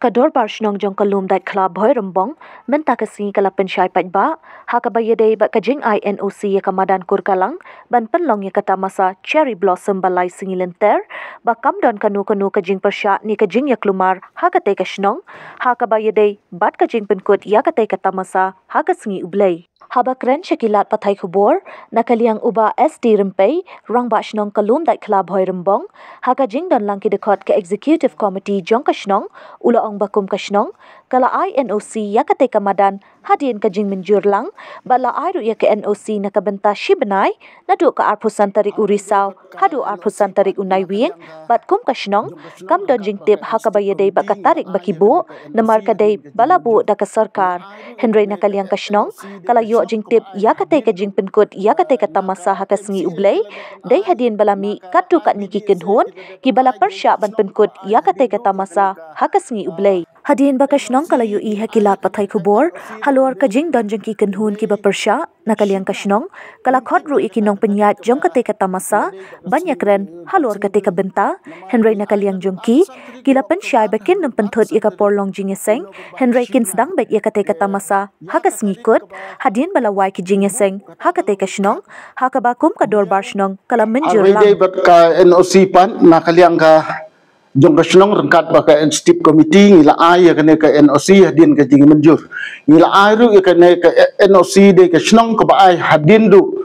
Kador Barshnong jong kalum dat club hoy rembong menta kasi kala pensyai patba ha kabayade ba kajing INOC ya kamadan kurkalang ban penlong ya kata masa cherry blossom balai singilenter ba kamdon kanu kajing persya ni kajing ya klumar ha kate kashnong ha kabayade bat kajing penkut ya kate kata masa ha kasingi ublay haba kren syakilat patai khubor nakaliang uba SD rempei rang bashnong kalum dat club hoy rembong ha kajing don lang kidekot ke executive committee jong kashnong ula ong bakum kashnong kala INOC ya kate kamadan hadien kajing menjur lang bala airu ya ke NOC na kabenta shibenai nadu ka arpusan tarik urisau hadu arpusan tarik unai wieng bat kum kashnong kam don jing tip ha kabayade ba katarik bakibo namar kadai bala bu da ka sarkar henry nakaliang kashnong kala yo jing tip ya kate kajing penkut ya kate kata masa ha kasingi ublay dai hadien balami katu kat niki kenhun ki bala persya ban penkut ya kate kata masa ha kasingi ublay hadien bakashnong kala yu i hakilat pathai khubor halor kajing don jengki kenhun ki bapersya nakaliang kashnong kala khodru ikinong penyat jong kate kata masa banyak ren halor kate kabenta henry nakaliang jongki kila pensyai bakin nam penthut ika porlong jingeseng henry kin sedang bet ya kate kata masa hakas ngikut hadien balawai ki jingeseng hakate kashnong hakabakum kador barshnong kala menjur lang bat ka NOC pan nakaliang ka jong kashnong rangkat baka stip committee ngila ay kene ka NOC hadin ka jing menjur ngila ay ru kene ka NOC de kashnong ka baay hadin du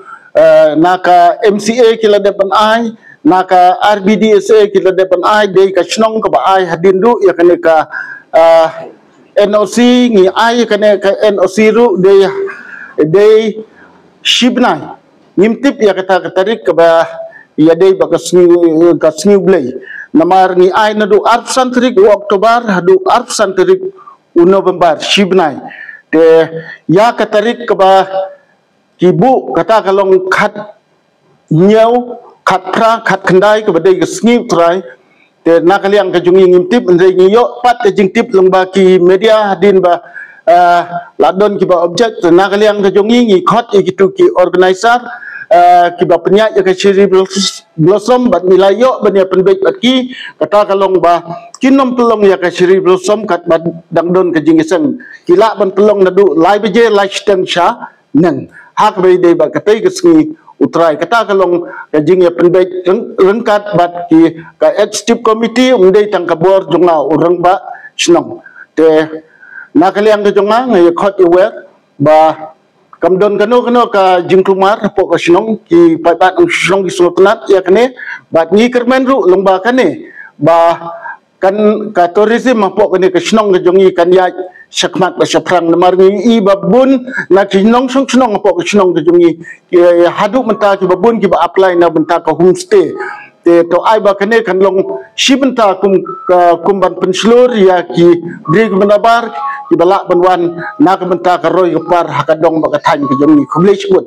naka MCA kila depan ay naka RBDSA kila depan ay de kashnong ka baay hadin du ya kene ka NOC ngi ay kene ka NOC ru de shibnai ngimtip ya kata katarik ka ba ya de baka sngi blay namar ni ay na do arpsan tarik Oktober hadu arpsan tarik November shibnai te ya katarik ka ba kibu kata kalong khat nyau khat pra khat khandai ka ba de sngi trai te nakaliang ka jungi ngimtip ndre ngiyo pat ka jingtip lengba ki media hadin ba ladon ki ba object nakaliang ka jungi ngi khot ikitu ki organizer kiba penyak ya ke cherry blossom bat milayo bania penbek laki kata kalong ba kinom pelong ya ke cherry blossom kat bat dangdon ke jingiseng kila ban pelong nadu lai beje lai steng sha neng hak be de ba katai ke sngi utrai kata kalong ke jing ya penbek rengkat bat ki ka executive committee umdei tang kabor jonga urang ba snong te nakaliang ke jonga ngai khot iwer ba kamdon kano ka jingklumar po ka sinong ki paibat ang sinong ki sultanat ya kane bat ni kermen ru lomba kane ba kan ka tourism po kane ka sinong ka jongi kan ya sakmat ba saprang namar ni i babun na sinong sinong po ka sinong ka jongi hadu menta ki babun ki ba apply na benta ka homestay te to ai ba kane kan long shibenta kum ban penslur ya ki brig menabar ki balak banwan nak benta ka roy par hakadong ba ka than ki jongi kublech bud